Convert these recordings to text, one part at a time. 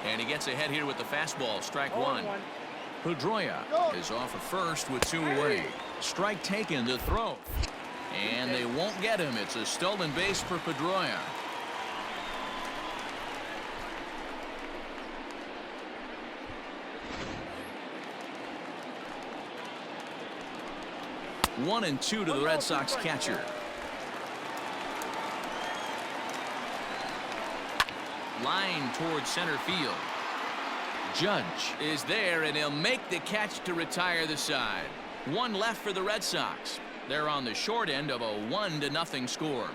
And he gets ahead here with the fastball. Strike one. Pedroia is off at first with 2 away. Strike taken to throw. And they won't get him. It's a stolen base for Pedroia. One and two to the Red Sox catcher. Line towards center field. Judge is there, and he'll make the catch to retire the side. One left for the Red Sox. They're on the short end of a 1-0 score.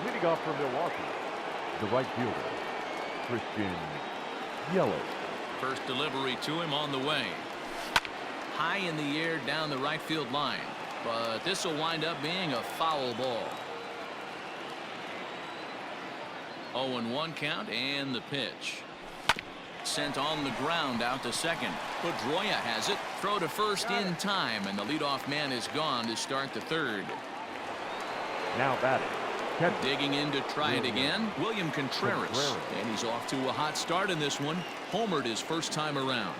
Leading off from Milwaukee, the right fielder, Christian Yelich. First delivery to him on the way. High in the air down the right field line. But this will wind up being a foul ball. 0-1 count and the pitch. Sent on the ground out to second. Pedroia has it. Throw to first in time, and the leadoff man is gone to start the third. Now batting. Digging in to try it again, William Contreras. And he's off to a hot start in this one. Homered his first time around.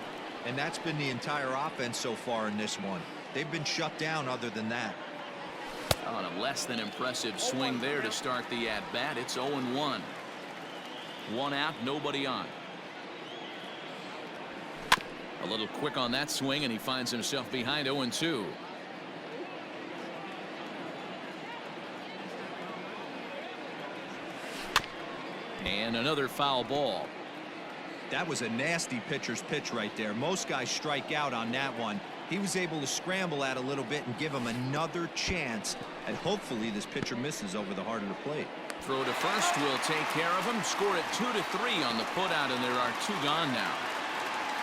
And that's been the entire offense so far in this one. They've been shut down other than that. On a less than impressive swing there to start the at-bat. It's 0-1. One out, nobody on. A little quick on that swing, and he finds himself behind 0-2. And another foul ball. That was a nasty pitcher's pitch right there. Most guys strike out on that one. He was able to scramble at a little bit and give him another chance. And hopefully this pitcher misses over the heart of the plate. Throw to first will take care of him. Score it 2-3 on the putout, and there are 2 gone now.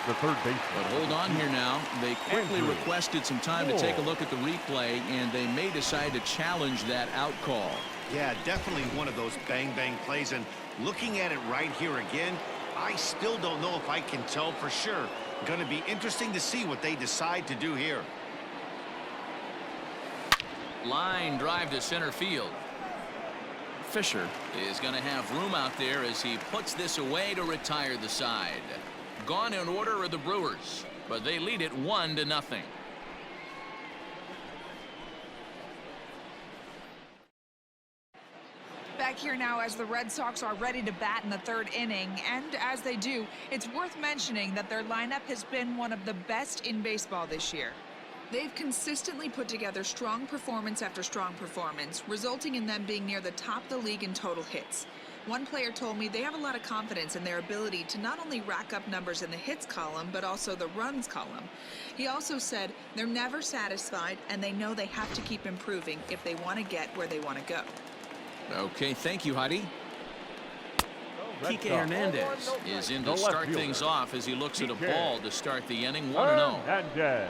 The third baseman. But hold on here now. They quickly requested some time to take a look at the replay, and they may decide to challenge that out call. Yeah, definitely one of those bang-bang plays. And looking at it right here again, I still don't know if I can tell for sure. Going to be interesting to see what they decide to do here. Line drive to center field. Fisher is going to have room out there as he puts this away to retire the side. Gone in order are the Brewers, but they lead it 1-0. Back here now as the Red Sox are ready to bat in the third inning, and as they do, it's worth mentioning that their lineup has been one of the best in baseball this year. They've consistently put together strong performance after strong performance, resulting in them being near the top of the league in total hits. One player told me they have a lot of confidence in their ability to not only rack up numbers in the hits column, but also the runs column. He also said they're never satisfied, and they know they have to keep improving if they want to get where they want to go. Okay, thank you, Heidi. Kike Hernandez is in to start things off as he looks at a ball to start the inning. 1-0.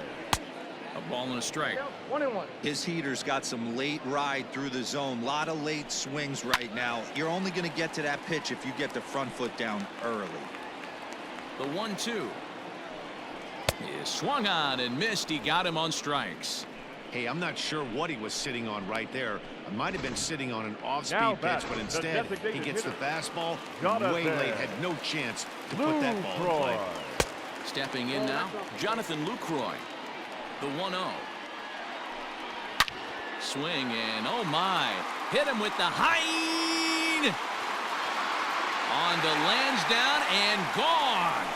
A ball and a strike. 1-1. His heater's got some late ride through the zone. A lot of late swings right now. You're only going to get to that pitch if you get the front foot down early. The 1-2 is swung on and missed. He got him on strikes. Hey, I'm not sure what he was sitting on right there. It might have been sitting on an off-speed pitch, but instead he gets the fastball way late. Had no chance to put that ball in play. Stepping in now, Jonathan Lucroy. The 1-0. Swing, and oh my, hit him with the height. On to Lansdowne and gone.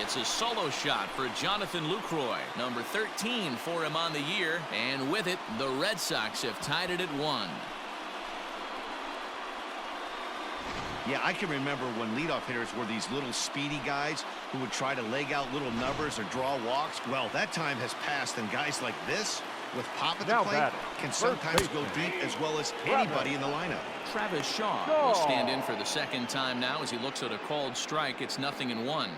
It's a solo shot for Jonathan Lucroy, number 13 for him on the year, and with it, the Red Sox have tied it at 1. Yeah, I can remember when leadoff hitters were these little speedy guys who would try to leg out little numbers or draw walks. Well, that time has passed, and guys like this, with pop at the plate, can sometimes go deep as well as anybody in the lineup. Travis Shaw will stand in for the second time now as he looks at a called strike. It's 0-1.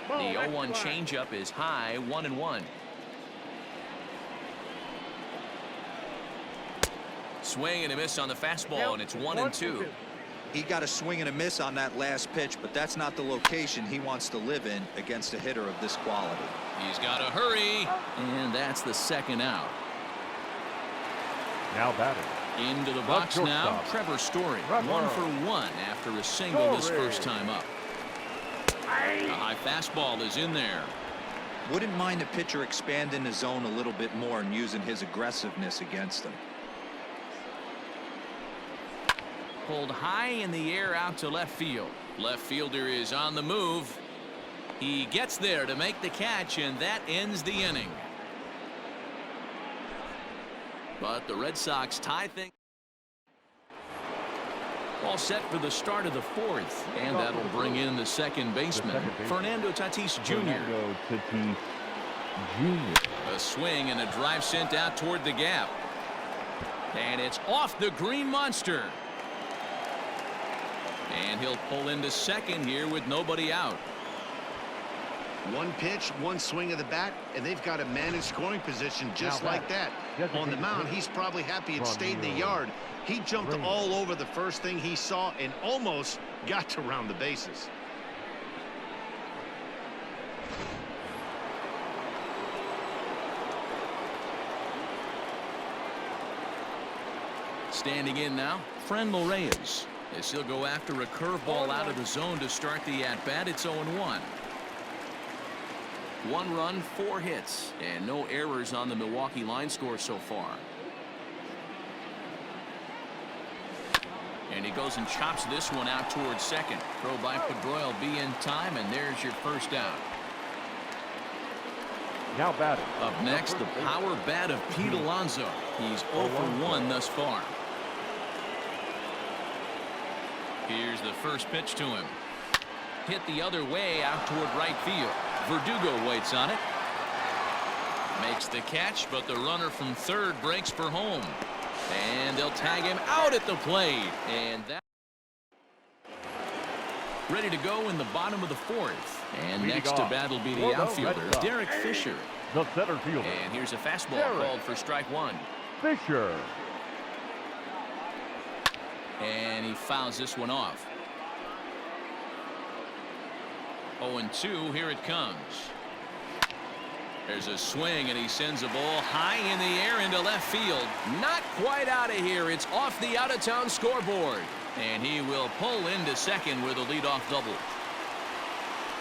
The 0-1 changeup is high, 1-1. Swing and a miss on the fastball, and it's 1-2. He got a swing and a miss on that last pitch, but that's not the location he wants to live in against a hitter of this quality. He's got to hurry, and that's the second out. Now batting. Into the box now, Trevor Story. 1 for 1 after a single his first time up. A high fastball is in there. Wouldn't mind a pitcher expanding the zone a little bit more and using his aggressiveness against him. Pulled high in the air out to left field. Left fielder is on the move. He gets there to make the catch, and that ends the inning. But the Red Sox tie things. All set for the start of the fourth, and that'll bring in the second baseman, Fernando Tatis Jr. A swing and a drive sent out toward the gap. And it's off the green monster. And he'll pull into second here with nobody out. One pitch, one swing of the bat, and they've got a man in scoring position just like that. On the mound, he's probably happy it stayed in the yard. He jumped all over the first thing he saw and almost got to round the bases. Standing in now, Franmil Reyes. As he'll go after a curveball out of the zone to start the at-bat. It's 0-1. 1 run, 4 hits, and no errors on the Milwaukee line score so far. And he goes and chops this one out towards second. Throw by Pedroia will be in time, and there's your first out. Now batting. Up next, the power bat of Pete Alonso. He's 0 for 1 thus far. Here's the first pitch to him. Hit the other way out toward right field. Verdugo waits on it. Makes the catch, but the runner from third breaks for home. And they'll tag him out at the plate. And that ready to go in the bottom of the fourth. And next to bat will be the outfielder, Derek Fisher. The center fielder. And here's a fastball called for strike 1. Fisher. And he fouls this one off. 0-2, here it comes. There's a swing, and he sends a ball high in the air into left field. Not quite out of here. It's off the out-of-town scoreboard. And he will pull into second with a leadoff double.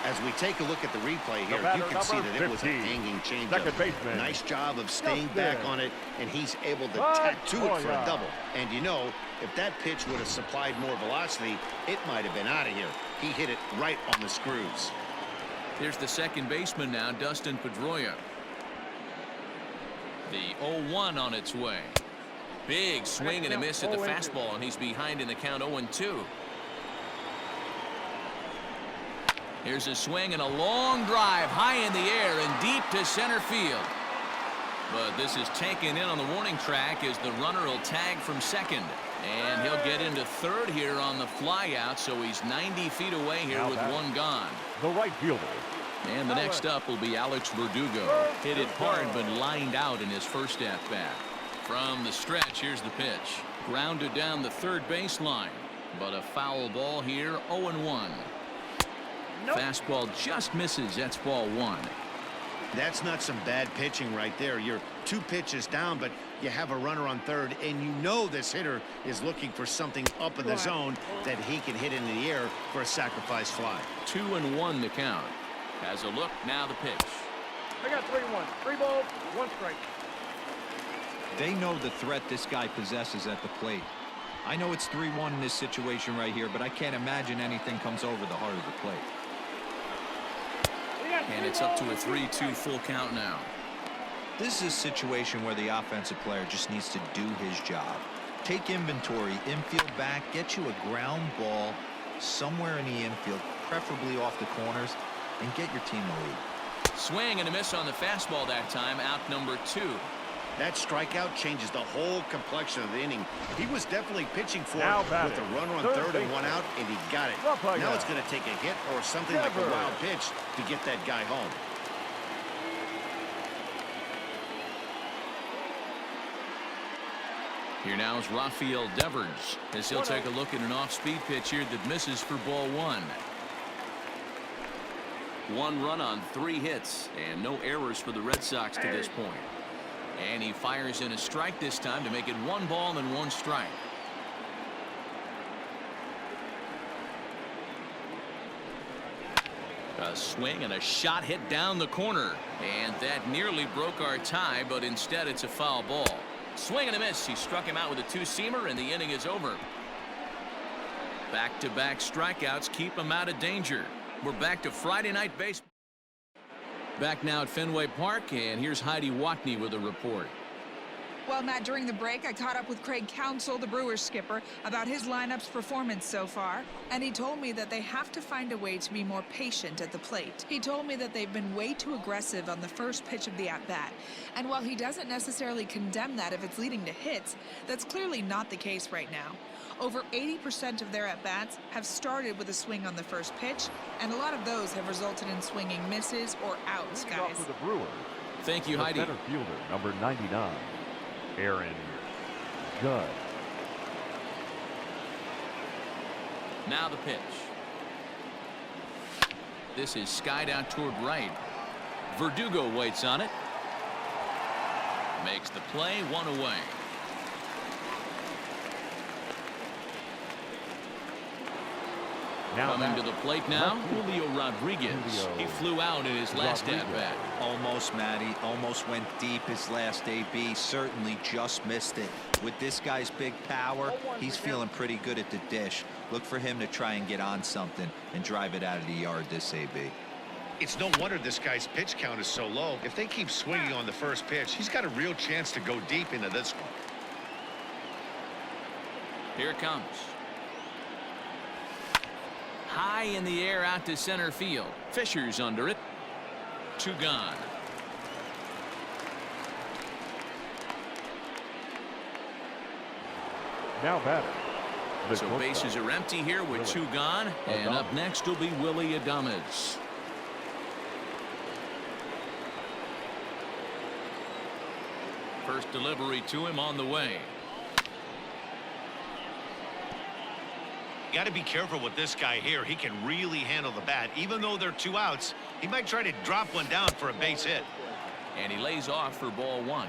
As we take a look at the replay here, you can see that it was a hanging changeup. Nice job of staying back on it, and he's able to tattoo it for a double. And you know, if that pitch would have supplied more velocity, it might have been out of here. He hit it right on the screws. Here's the second baseman now, Dustin Pedroia. The 0-1 on its way. Big swing and a miss at the fastball, and he's behind in the count 0-2. Here's a swing and a long drive high in the air and deep to center field. But this is taken in on the warning track as the runner will tag from second. And he'll get into third here on the flyout, so he's 90 feet away here with one gone. The right fielder. And the next up will be Alex Verdugo. Hit it hard but lined out in his first at-bat. From the stretch, here's the pitch. Grounded down the third baseline. But a foul ball here, 0-1. Fastball just misses. That's ball 1. That's not some bad pitching right there. You're 2 pitches down, but you have a runner on third, and you know this hitter is looking for something up in the zone that he can hit into the air for a sacrifice fly. 2-1 the count. Has a look, now the pitch. I got 3-1. 3 balls, 1 strike. They know the threat this guy possesses at the plate. I know it's 3-1 in this situation right here, but I can't imagine anything comes over the heart of the plate. And it's up to a 3-2 full count now. This is a situation where the offensive player just needs to do his job. Take inventory, infield back, get you a ground ball somewhere in the infield, preferably off the corners, and get your team a lead. Swing and a miss on the fastball that time, out number 2. That strikeout changes the whole complexion of the inning. He was definitely pitching for Now it with a runner on third and 1 out, and he got it. Now it's going to take a hit or something like a wild pitch to get that guy home. Here now is Rafael Devers as he'll take a look at an off-speed pitch here that misses for ball one. 1 run on 3 hits and no errors for the Red Sox to this point. And he fires in a strike this time to make it 1 ball and 1 strike. A swing and a shot hit down the corner, and that nearly broke our tie, but instead it's a foul ball. Swing and a miss. He struck him out with a 2-seamer, and the inning is over. Back-to-back strikeouts keep him out of danger. We're back to Friday night baseball. Back now at Fenway Park, and here's Heidi Watney with a report. Well, Matt, during the break, I caught up with Craig Counsell, the Brewers skipper, about his lineup's performance so far, and he told me that they have to find a way to be more patient at the plate. He told me that they've been way too aggressive on the first pitch of the at-bat, and while he doesn't necessarily condemn that if it's leading to hits, that's clearly not the case right now. Over 80% of their at-bats have started with a swing on the first pitch, and a lot of those have resulted in swinging misses or outs, guys. For the Brewers, Thank you, Heidi. center fielder, number 99, Aaron Judge. Now the pitch. This is skied out toward right. Verdugo waits on it. Makes the play, 1 away. Now Coming to the plate now, Julio Rodriguez. He flew out in his last at-bat. Almost, Matty. Almost went deep his last AB. Certainly just missed it. With this guy's big power, he's feeling pretty good at the dish. Look for him to try and get on something and drive it out of the yard this AB. It's no wonder this guy's pitch count is so low. If they keep swinging on the first pitch, he's got a real chance to go deep into this one. Here it comes. High in the air out to center field. Fisher's under it. 2 gone. Now batter. The So shortstop, bases are empty here with 2 gone. And up next will be Willie Adames. First delivery to him on the way. You got to be careful with this guy here. He can really handle the bat. Even though there are 2 outs, he might try to drop one down for a base hit. And he lays off for ball 1.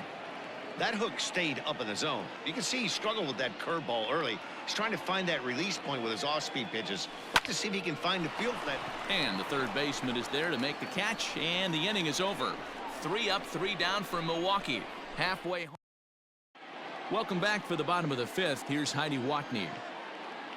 That hook stayed up in the zone. You can see he struggled with that curveball early. He's trying to find that release point with his off-speed pitches. Look to see if he can find the field for that. And the third baseman is there to make the catch, and the inning is over. 3 up, 3 down for Milwaukee. Halfway home. Welcome back for the bottom of the 5th. Here's Heidi Watney.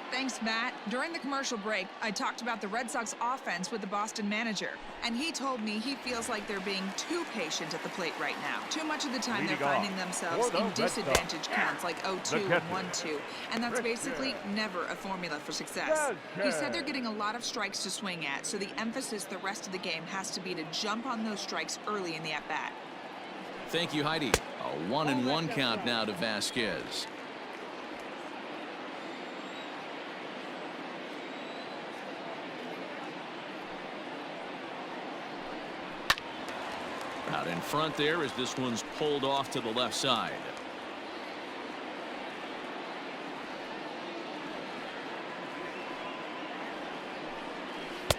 Thanks, Matt. During the commercial break, I talked about the Red Sox offense with the Boston manager, and he told me he feels like they're being too patient at the plate right now. Too much of the time they're finding themselves in disadvantage counts like 0-2 and 1-2, and that's basically never a formula for success. He said they're getting a lot of strikes to swing at, so the emphasis the rest of the game has to be to jump on those strikes early in the at-bat. Thank you, Heidi. A 1-1 count now to Vasquez. Out in front there as this one's pulled off to the left side.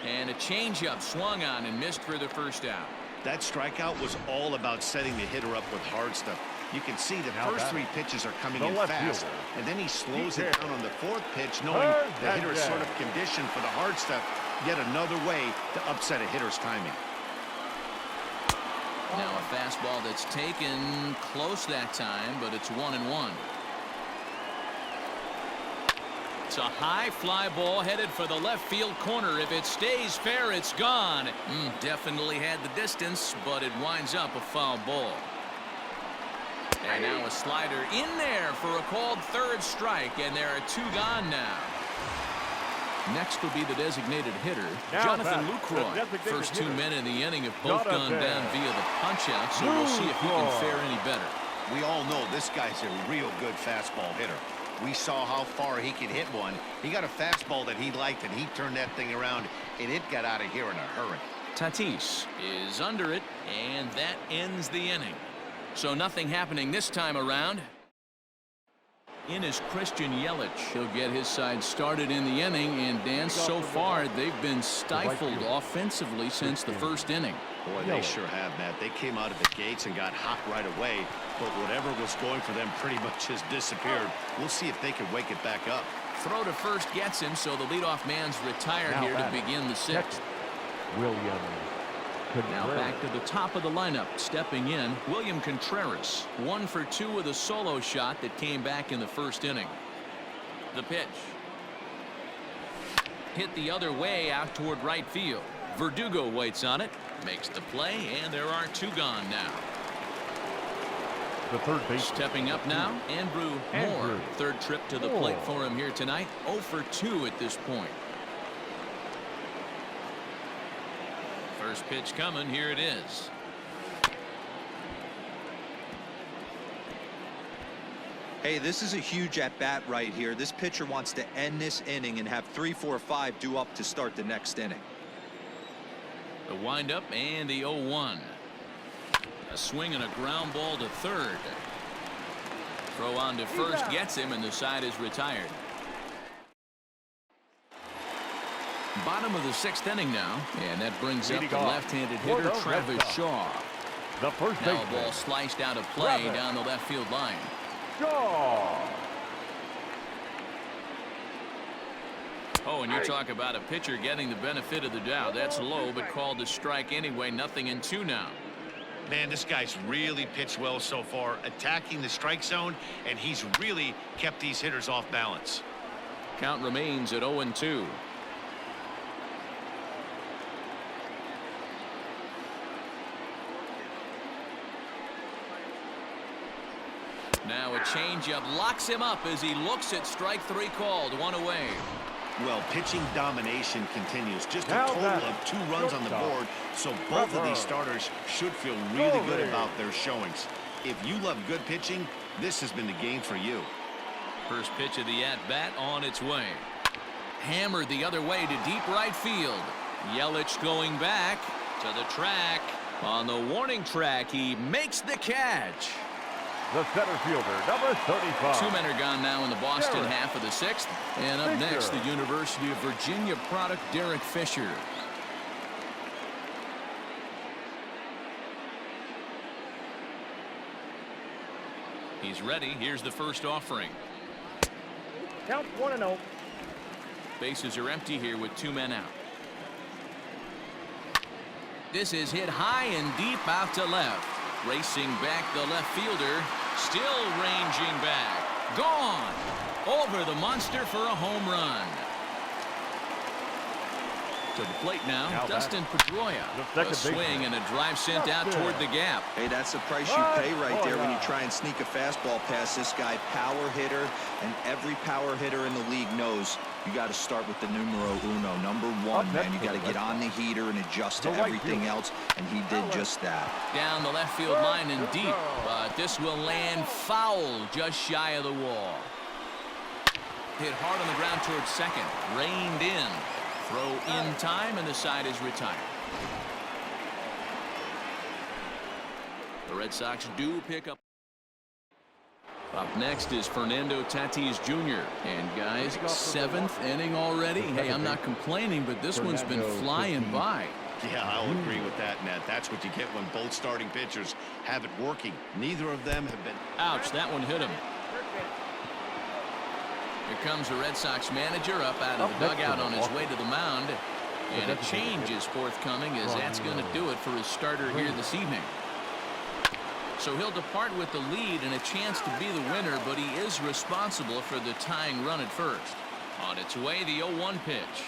And a changeup swung on and missed for the first out. That strikeout was all about setting the hitter up with hard stuff. You can see the first 3 pitches are coming in fast, and then he slows it down on the 4th pitch, knowing the hitter is sort of conditioned for the hard stuff. Yet another way to upset a hitter's timing. Now a fastball that's taken close that time, but it's 1-1. It's a high fly ball headed for the left field corner. If it stays fair, it's gone. Definitely had the distance, but it winds up a foul ball. And now a slider in there for a called 3rd strike, and there are 2 gone now. Next will be the designated hitter, Jonathan Lucroy. First 2 men in the inning have both gone down via the punch-out, so we'll see if he can fare any better. We all know this guy's a real good fastball hitter. We saw how far he could hit one. He got a fastball that he liked, and he turned that thing around, and it got out of here in a hurry. Tatis is under it, and that ends the inning. So nothing happening this time around. In is Christian Yelich. He'll get his side started in the inning, and Dan, so far they've been stifled offensively since the first inning. Boy, they sure have, Matt. They came out of the gates and got hot right away, but whatever was going for them pretty much has disappeared. We'll see if they can wake it back up. Throw to first gets him, so the leadoff man's retired here to begin the sixth. William Now back to the top of the lineup. Stepping in, William Contreras. 1 for 2 with a solo shot that came back in the first inning. The pitch. Hit the other way out toward right field. Verdugo waits on it. Makes the play, and there are 2 gone now. The third base. Stepping up now, Andrew Moore. Third trip to the plate for him here tonight. 0 for 2 at this point. First pitch coming. Here it is. Hey, this is a huge at-bat right here. This pitcher wants to end this inning and have 3, 4, 5 due up to start the next inning. The windup and the 0-1. A swing and a ground ball to third. Throw on to first gets him, and the side is retired. Bottom of the 6th inning now, and that brings up the left-handed hitter Travis Shaw. The first now a ball sliced out of play down the left field line. Shaw. Oh, and you talk about a pitcher getting the benefit of the doubt. That's low, but called a strike anyway. Nothing in 2 now. Man, this guy's really pitched well so far, attacking the strike zone, and he's really kept these hitters off balance. Count remains at 0-2. Now a changeup locks him up as he looks at strike 3 called. 1 away. Well, pitching domination continues. Just a total of 2 runs on the board, so both of these starters should feel really good about their showings. If you love good pitching, this has been the game for you. First pitch of the at-bat on its way. Hammered the other way to deep right field. Yelich going back to the track. On the warning track, he makes the catch. The center fielder, number 35. 2 men are gone now in the Boston half of the 6th. And up next, the University of Virginia product, Derek Fisher. He's ready. Here's the first offering. Count 1-0. Bases are empty here with 2 men out. This is hit high and deep out to left. Racing back the left fielder. Still ranging back. Gone. Over the monster for a home run. To the plate now Dustin Pedroia. A swing and a drive sent out toward the gap. Hey, that's the price you pay right there when you try and sneak a fastball past this guy. Power hitter, and every power hitter in the league knows you got to start with the numero uno, number 1, man. You got to get on the heater and adjust to everything else, and he did just that. Down the left field line and deep, but this will land foul just shy of the wall. Hit hard on the ground towards second. Reined in. Throw in time, and the side is retired. The Red Sox do pick up. Up next is Fernando Tatis Jr. And guys, 7th inning already. Hey, I'm not complaining, but this one's been flying by. Yeah, I'll agree with that, Matt. That's what you get when both starting pitchers have it working. Neither of them have been. Ouch, that one hit him. Here comes the Red Sox manager up out of the dugout on his way to the mound. And a change is forthcoming, as that's going to do it for his starter here this evening. So he'll depart with the lead and a chance to be the winner, but he is responsible for the tying run at first. On its way, the 0-1 pitch.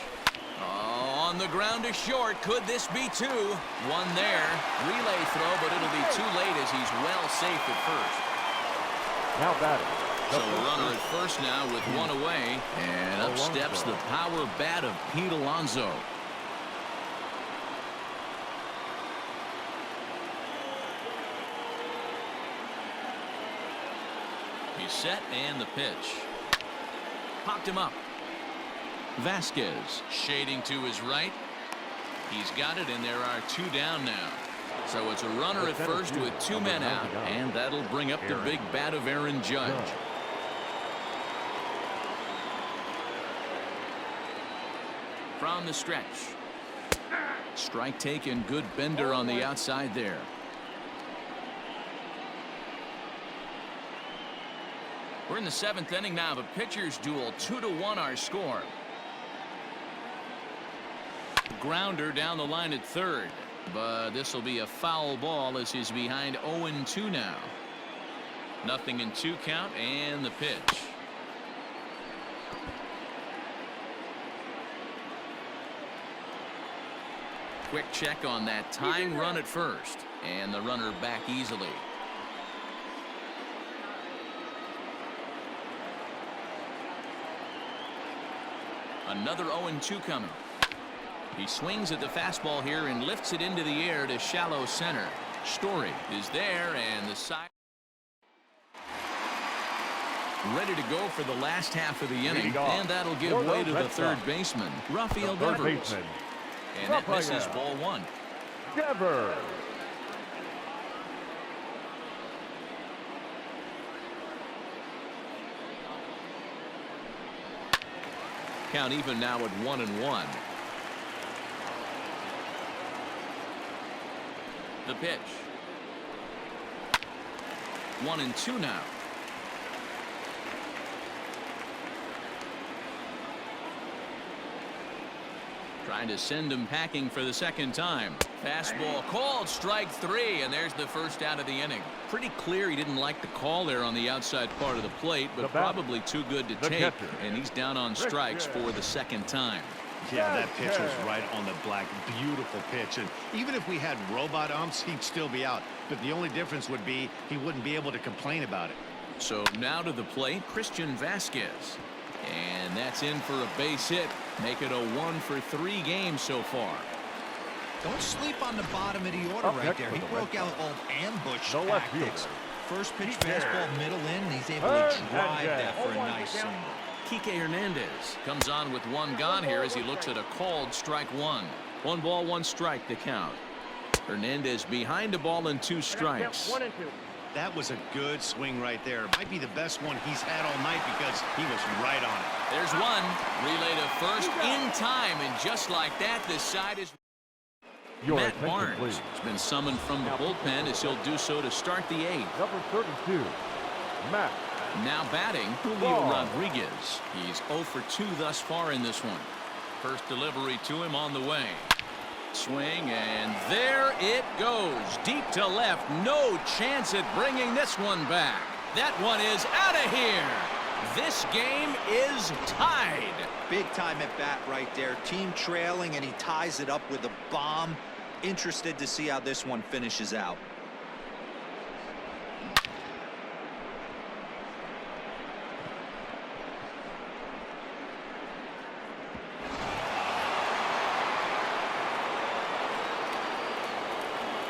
On the ground to short. Could this be 2? 1 there. Relay throw, but it'll be too late as he's well safe at first. Now batting. So a runner at first now with 1 away. And up steps the power bat of Pete Alonso. He's set, and the pitch. Popped him up. Vasquez shading to his right. He's got it, and there are 2 down now. So it's a runner at first with 2 men out, and that'll bring up the big bat of Aaron Judge. From the stretch. Strike taken. Good bender on the outside there. We're in the 7th inning now. The pitchers duel. 2-1 our score. Grounder down the line at third. But this will be a foul ball as he's behind 0-2 now. Nothing in 2 count and the pitch. Quick check on that tying run at first. And the runner back easily. Another 0-2 coming. He swings at the fastball here and lifts it into the air to shallow center. Story is there and the side. Ready to go for the last half of the inning. And that'll give way to the third baseman, Rafael Devers. And that misses ball 1. Devers. Count even now at 1-1. The pitch. 1-2 now. Trying to send him packing for the second time. Fastball called, strike 3, and there's the first out of the inning. Pretty clear he didn't like the call there on the outside part of the plate, but probably too good to take, and he's down on strikes for the second time. Yeah, that pitch was right on the black. Beautiful pitch. And even if we had robot umps, he'd still be out. But the only difference would be he wouldn't be able to complain about it. So now to the plate, Christian Vasquez. And that's in for a base hit. Make it a 1-for-3 game so far. Don't sleep on the bottom of the order right there. He broke out old ambush tactics. First pitch fastball middle in, and he's able to drive that for a nice single. Kike Hernandez comes on with 1 gone here as he looks at a called strike 1. 1 ball, 1 strike to count. Hernandez behind a ball and 2 strikes. 1-2. That was a good swing right there. Might be the best one he's had all night because he was right on it. There's one. Relay to first in time, and just like that, this side is. Matt Barnes has been summoned from the bullpen as he'll do so to start the 8th. Number 32, Matt. Now batting, Julio Rodriguez. He's 0 for 2 thus far in this one. First delivery to him on the way. Swing, and there it goes. Deep to left. No chance at bringing this one back. That one is out of here. This game is tied. Big time at bat right there. Team trailing, and he ties it up with a bomb. Interested to see how this one finishes out.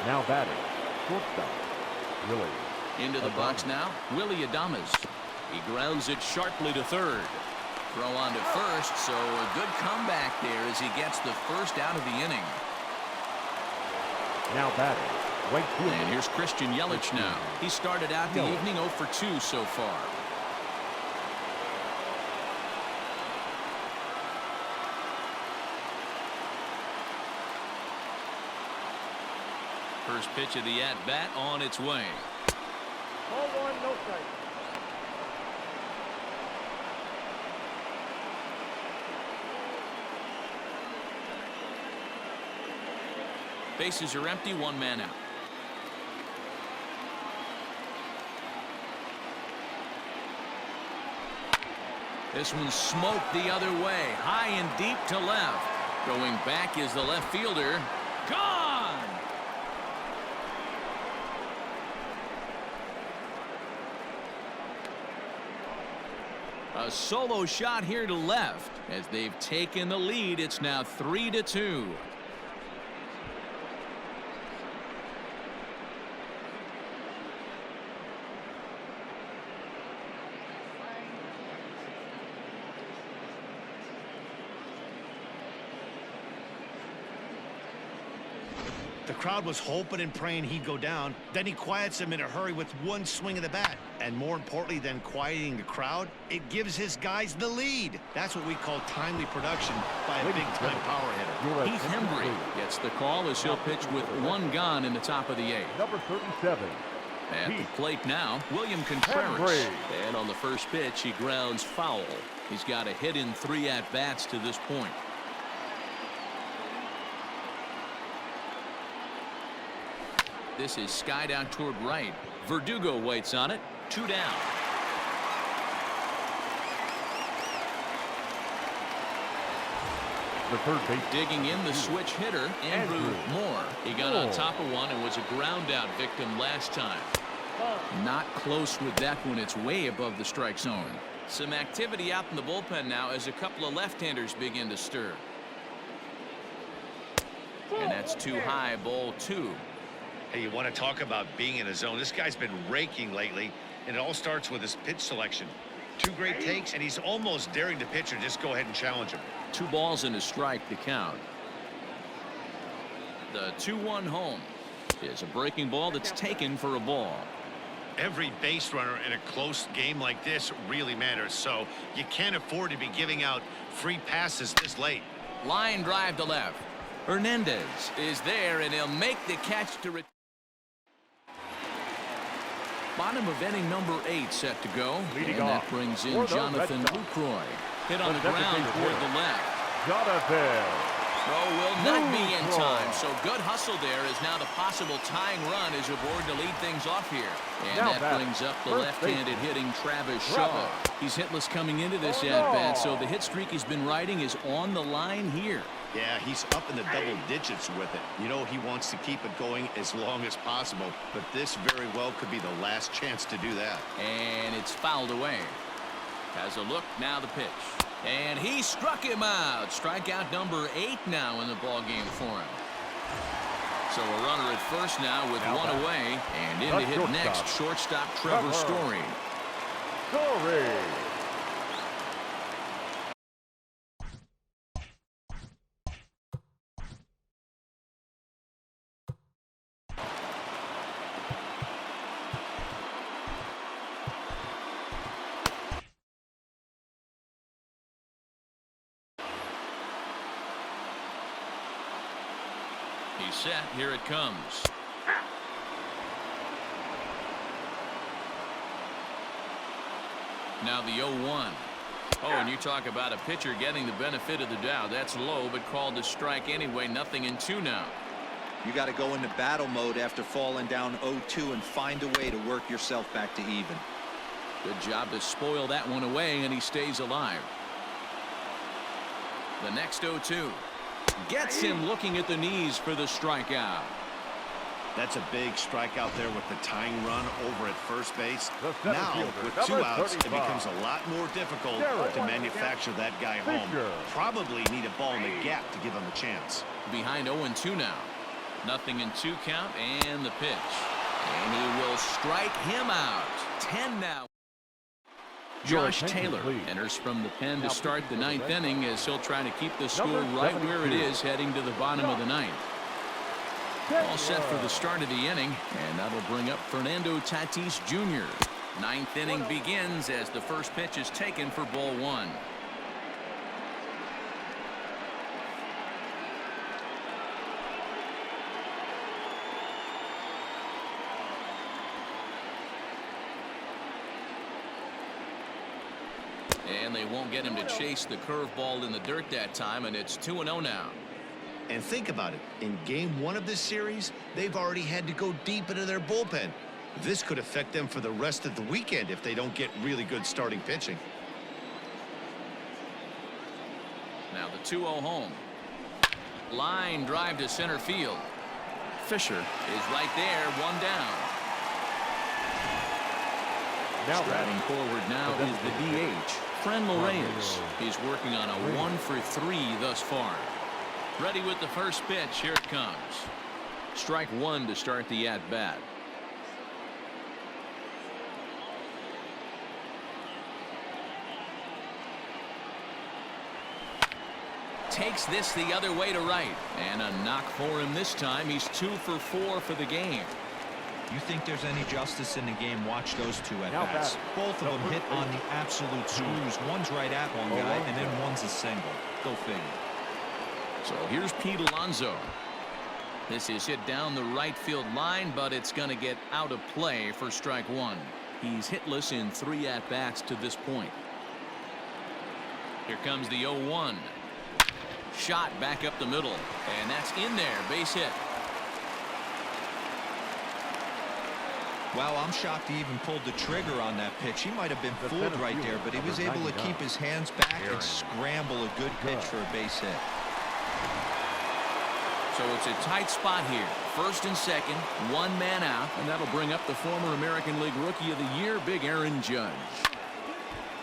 Now batting, shortstop, Willie. Into the box now, Willie Adames. He grounds it sharply to third. Throw on to first, so a good comeback there as he gets the first out of the inning. Now batting, right fielder. And here's Christian Yelich now. He started out the evening 0 for 2 so far. First pitch of the at-bat on its way. 0-1, no strike. Bases are empty, 1 man out. This one smoked the other way, high and deep to left. Going back is the left fielder. Gone! A solo shot here to left. As they've taken the lead, it's now 3-2. The crowd was hoping and praying he'd go down. Then he quiets him in a hurry with one swing of the bat. And more importantly than quieting the crowd, it gives his guys the lead. That's what we call timely production by a big-time power hitter. Heath Hembry gets the call as he'll pitch with one gone in the top of the 8th. Number 37. At the plate now, William Contreras. Hembry. And on the first pitch, he grounds foul. He's got a hit in 3 at-bats to this point. This is skied out toward right. Verdugo waits on it. 2 down. The third base. Digging in the switch hitter, Andrew Moore. He got on top of one and was a ground out victim last time. Not close with that one. It's way above the strike zone. Some activity out in the bullpen now as a couple of left-handers begin to stir. And that's too high, ball 2. Hey, you want to talk about being in a zone? This guy's been raking lately, and it all starts with his pitch selection. 2 great takes, and he's almost daring the pitcher just go ahead and challenge him. 2 balls and a strike to count. The 2-1 home is a breaking ball that's taken for a ball. Every base runner in a close game like this really matters, so you can't afford to be giving out free passes this late. Line drive to left. Hernandez is there, and he'll make the catch to return. Bottom of inning number 8 set to go. Leading and that off brings in for the Jonathan Red Sox. Lucroy. Hit on the second ground base toward hitter. the left. Jonathan. Throw will not be in Lucroy. time. So good hustle there is now the possible tying run is aboard to lead things off here. And Now that batting, brings up the first left-handed baseman, hitting Travis Shaw. He's hitless coming into this at-bat, so the hit streak he's been riding is on the line here. Yeah, he's up in the double digits with it. You know, he wants to keep it going as long as possible, but this very well could be the last chance to do that. And it's fouled away. Has a look, now the pitch. And he struck him out. Strikeout number 8 now in the ball game for him. So a runner at first now with Now 1 back. away. And in to hit next, shortstop Trevor Story. Story. He's set. Here it comes. Now the 0-1. Oh, and you talk about a pitcher getting the benefit of the doubt. That's low, but called a strike anyway. Nothing in 2 now. You got to go into battle mode after falling down 0-2 and find a way to work yourself back to even. Good job to spoil that one away, and he stays alive. The next 0-2. Gets him looking at the knees for the strikeout. That's a big strikeout there with the tying run over at first base. The center Now, fielder, with number 2 outs, it 35. becomes a lot more difficult Derek. to manufacture that guy home. Fisher. Probably need a ball in the gap to give him a chance. Behind 0-2 now. Nothing in 2 count, and the pitch. And he will strike him out. 10 now. Josh attention, Taylor please. enters from the pen to Now start the pitching for the 9th Red inning as he'll try to keep the score Number right where it 72. is heading to the bottom of the 9th. All set for the start of the inning, and that'll bring up Fernando Tatis Jr. 9th inning begins as the first pitch is taken for ball 1. And they won't get him to chase the curveball in the dirt that time, and it's 2-0 now. And think about it. In game 1 of this series, they've already had to go deep into their bullpen. This could affect them for the rest of the weekend if they don't get really good starting pitching. Now the 2-0 home. Line drive to center field. Fisher is right there, 1 down. Now Striding batting. forward now is the DH, Franmil Reyes. He's working on a 1 for 3 thus far. Ready with the first pitch. Here it comes. Strike 1 to start the at-bat. takes this the other way to right. And a knock for him this time. He's 2 for 4 for the game. You think there's any justice in the game? Watch those two at bats. Both of them hit on the absolute screws. One's right at one guy, and then one's a single. Go figure. So here's Pete Alonso. This is hit down the right field line, but it's going to get out of play for strike one. He's hitless in 3 at-bats to this point. Here comes the 0-1. Shot back up the middle, and that's in there. Base hit. Wow, I'm shocked he even pulled the trigger on that pitch. He might have been fooled right there, but he was able to keep his hands back and scramble a good pitch for a base hit. So it's a tight spot here. First and second, 1 man out, and that'll bring up the former American League Rookie of the Year, Big Aaron Judge.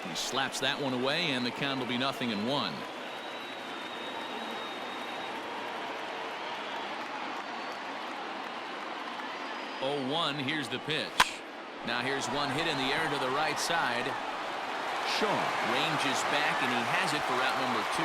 He slaps that one away, and the count will be 0-1. Here's the pitch. Now here's one hit in the air to the right side. Shaw ranges back, and he has it for route number 2.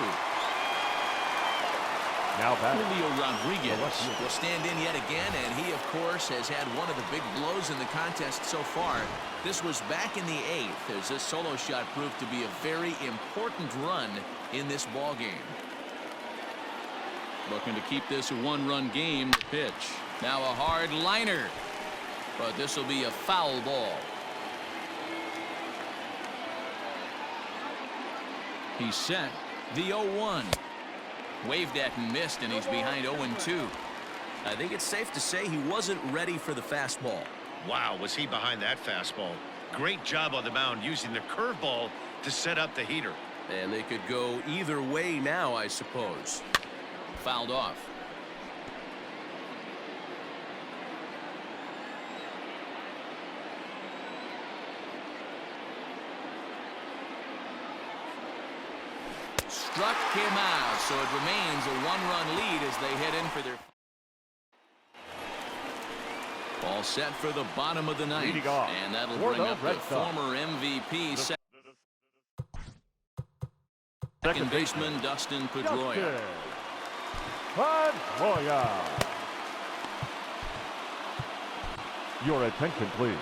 Now batting, Julio Rodriguez will stand in yet again, and he, of course, has had one of the big blows in the contest so far. This was back in the 8th, as this solo shot proved to be a very important run in this ball game. Looking to keep this a 1-run game. The pitch. Now a hard liner, but this will be a foul ball. He's set. The 0-1. Waved at and missed, and he's behind 0-2. I think it's safe to say he wasn't ready for the fastball. Wow, was he behind that fastball. Great job on the mound using the curveball to set up the heater. And they could go either way now, I suppose. Fouled off. Struck him out, so it remains a 1-run lead as they head in for their all set for the bottom of the 9th, and that'll bring up the former MVP second baseman Dustin Pedroia. Your attention, please.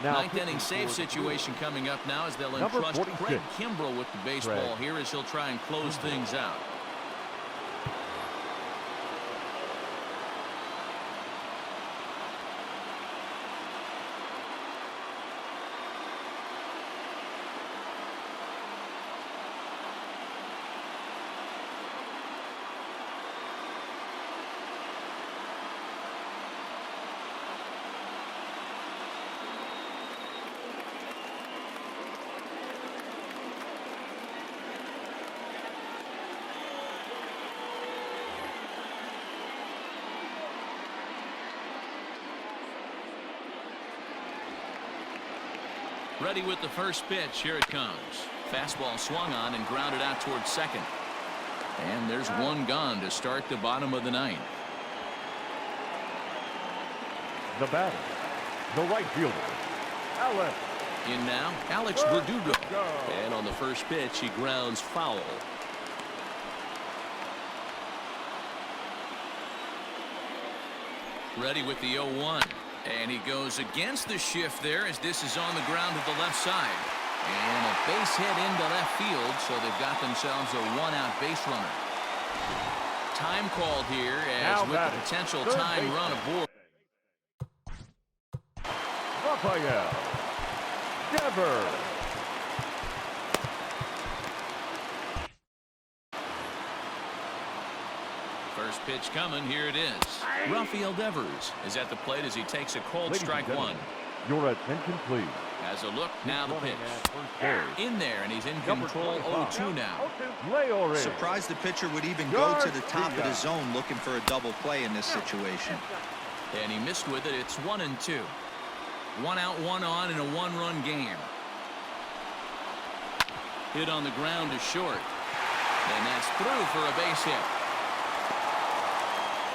Now, 9th inning save situation coming up now as they'll entrust Craig Kimbrell with the baseball here as he'll try and close things out. Ready with the first pitch. Here it comes. Fastball swung on and grounded out towards second. And there's one gone to start the bottom of the 9th. The batter, the right fielder, Alex. In now, Alex Verdugo. And on the first pitch, he grounds foul. Ready with the 0-1. And he goes against the shift there as this is on the ground to the left side. And a base hit into left field, so they've got themselves a 1-out base runner. Time called here as with the potential time run aboard. Rafael Devers. First pitch coming. Here it is. Rafael Devers is at the plate as he takes a cold strike one. Your attention, please. Has a look. Now the pitch. In there, and he's in control. 0-2 now. Surprised the pitcher would even go to the top of the zone looking for a double play in this situation. And he missed with it. It's 1-2. 1 out, 1 on in a 1-run game. Hit on the ground to short. And that's through for a base hit.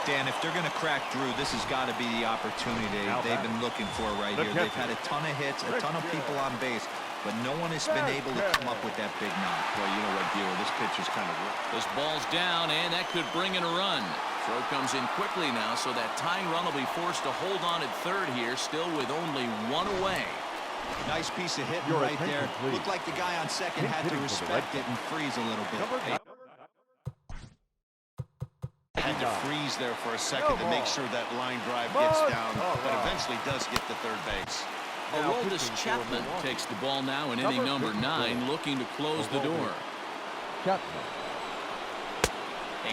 Dan, if they're going to crack Drew, this has got to be the opportunity they've been looking for right here. They've had a ton of hits, a ton of people on base, but no one has been able to come up with that big knock. Well, you know what, Bueller, this pitcher's kind of rough. This ball's down, and that could bring in a run. Throw comes in quickly now, so that tying run will be forced to hold on at third here, still with only one away. Nice piece of hitting Your right attention, there. please. Looked like the guy on second Keep had to hitting for the respect Red it and freeze a little bit. Had to freeze there for a second to make sure that line drive gets down, but eventually does get to third base. Aroldis Chapman takes the ball now in inning number 9, looking to close the door. Chapman.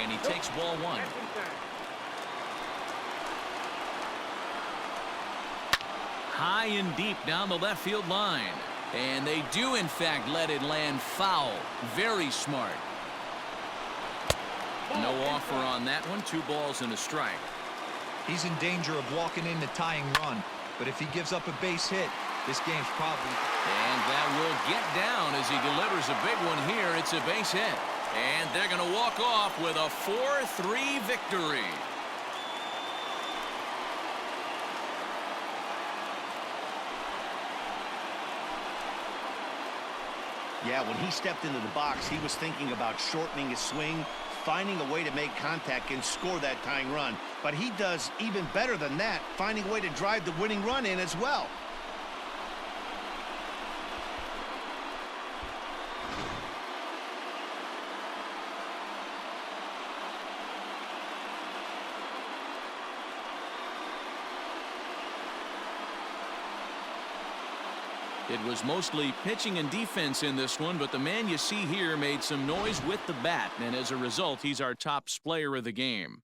And he takes ball 1. High and deep down the left field line. And they do, in fact, let it land foul. Very smart. No offer on that one. 2 balls and a strike. He's in danger of walking in the tying run, but if he gives up a base hit, this game's probably... And that will get down as he delivers a big one here. It's a base hit. And they're going to walk off with a 4-3 victory. Yeah, when he stepped into the box, he was thinking about shortening his swing, finding a way to make contact and score that tying run. But he does even better than that, finding a way to drive the winning run in as well. It was mostly pitching and defense in this one, but the man you see here made some noise with the bat, and as a result, he's our top player of the game.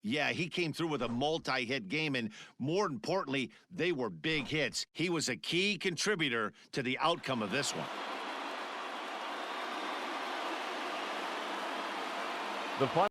Yeah, he came through with a multi-hit game, and more importantly, they were big hits. He was a key contributor to the outcome of this one. The